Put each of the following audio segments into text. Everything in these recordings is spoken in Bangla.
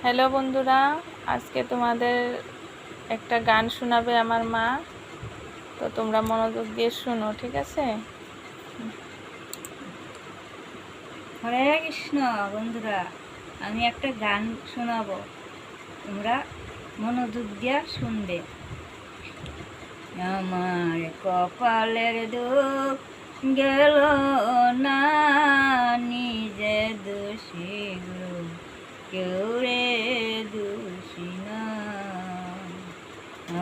হ্যালো বন্ধুরা, আজকে তোমাদের একটা গান শোনাবে আমার মা। তো তোমরা মনোযোগ দিয়ে শোনো, ঠিক আছে? হরে কৃষ্ণ। বন্ধুরা, আমি একটা গান শোনাবো, তোমরা মনোযোগ দিয়া শুনবে। আমার কপালের দুঃখ গেল না, নিজে দোষী গো, কেউ রে দোষী না।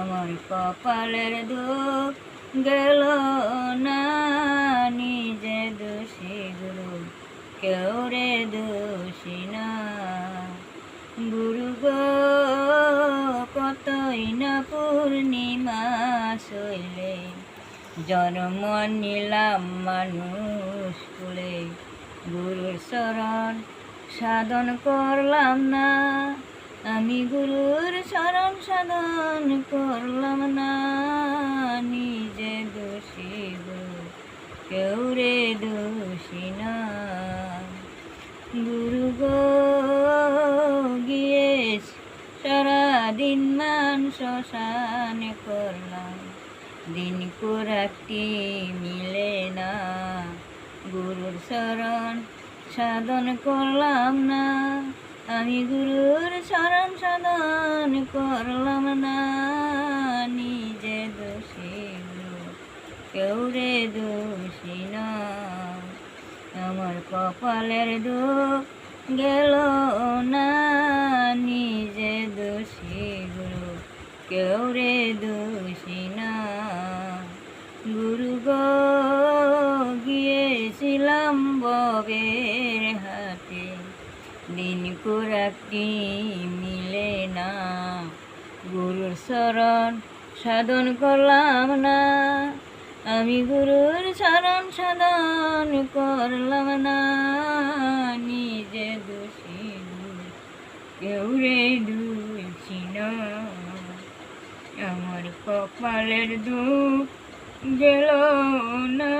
আমার কপালের দুঃখ গেল না, নিজে দোষী গুরু, কেউ রে দোষী না। গুরু গো, কতই না পূর্ণিমা শৈলে জন্ম নিলাম মানুষ কুলে। গুরুর শরণ সাধন করলাম না, আমি গুরুর শরণ সাধন করলাম না। নিজে দোষী গুরু, কেউ রে দোষী না। গুরু গো, গিয়েছ সারাদিন মান শ্মশান করলাম, দিন কোরাকটি মিলে না। গুরুর শরণ সাধন করলাম না, আমি গুরুর শরণ সাধন করলাম না। নিজে দোষী গুরু, কেউ রে দোষী না। আমার কপালের দুঃখ গেল না, নিজে দোষী গুরু, কেউ রে দোষী না। গুরু গো, গিয়েছিলাম ববের হাতে, দিন কোরাকটি মিলে না। গুরুর শরণ সাধন করলাম না, আমি গুরুর শরণ সাধন করলাম না। নিজে দোষী গুরু, কেউ রে দোষী না। আমার কপালের দুঃখ গেল না,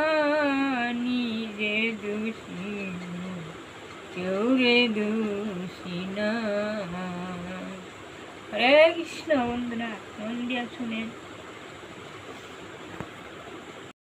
নিজে দোষী গুরু, কেউ রে দোষী না। হরে কৃষ্ণ। বন্ধুরা, মন দিয়া শুনেন।